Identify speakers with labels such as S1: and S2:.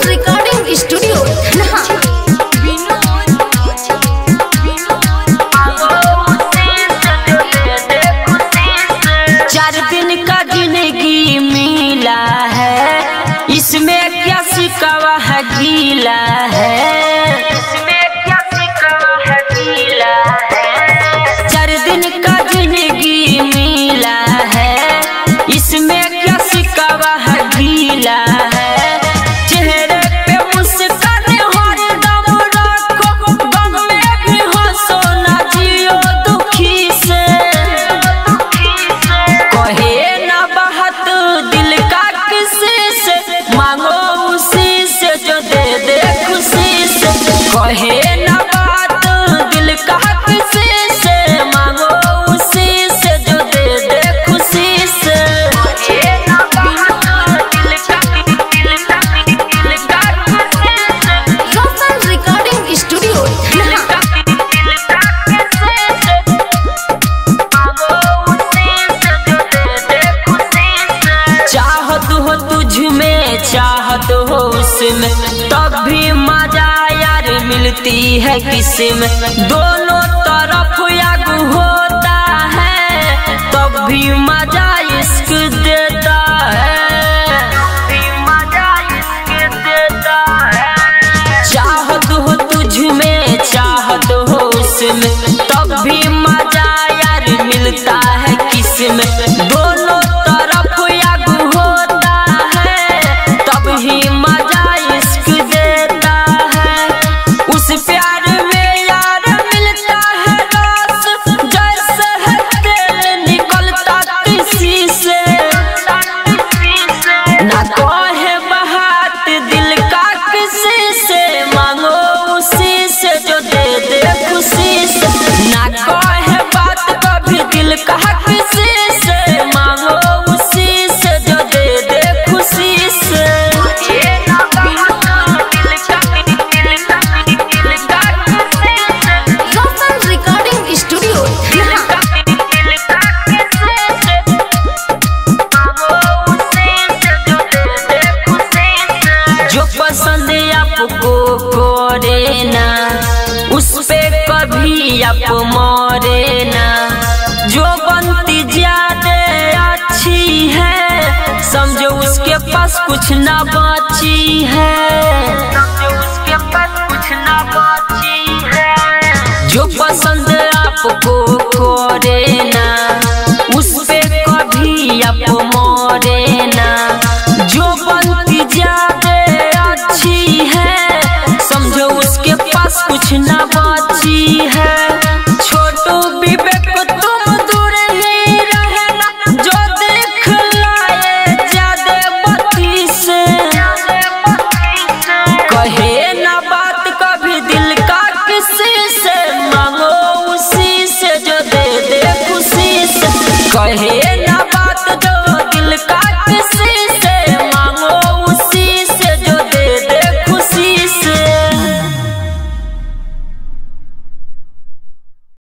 S1: Recording studio.
S2: 4 दिन का जिंदगी मिला है, इसमें क्या सिकावा है गीला है, इसमें क्या सिकावा है गीला है। 4 दिन का जिंदगी मिला है, इसमें क्या सिकावा है गीला है। चेहरे पे मुस्कान हरदम रखो, गम में भी हंसो ना जियो दुखी से। कहे ना बात दिल का किसी से, मांगो उसी से जो दे दे खुशी से। कहे ना बात दिल का किसी से, मांगो उसी से जो दे दे खुशी से।
S1: Recording studio.
S2: चाहत हो तुझ में, चाहत हो उसमें, तब भी मजा यार मिलती है किसमें। दोनों तरफ आग होता है, तब भी मजा इश्क देता है, मजा इश्क देता है। चाहत हो तुझ में, चाहत हो उसमें, तब भी मजा यार मिलता है किसमें। दोनों तरफ आग होता है, तब ही मजा इश्क देता है। उस प्यार में यार मिलता है रस, जैसे है तेल निकलता किसी से। ना कहे बात दिल का किसी से, मांगो उसी से जो दे दे खुशी से। ना कहे बात कभी दिल का किसी से, मांगो उसी से जो दे दे खुशी से।
S1: Recording studio.
S2: जो पसंद आपको करे ना, उस पे कभी आप मरे ना। जो बनती ज्यादा अच्छी है, समझो उसके पास कुछ ना बची है, समझो उसके पास कुछ ना बची है। जो पसंद आपको करे ना, उस पे कभी आप मरे ना। जो बनती ज्यादा अच्छी है, समझो उसके पास कुछ ना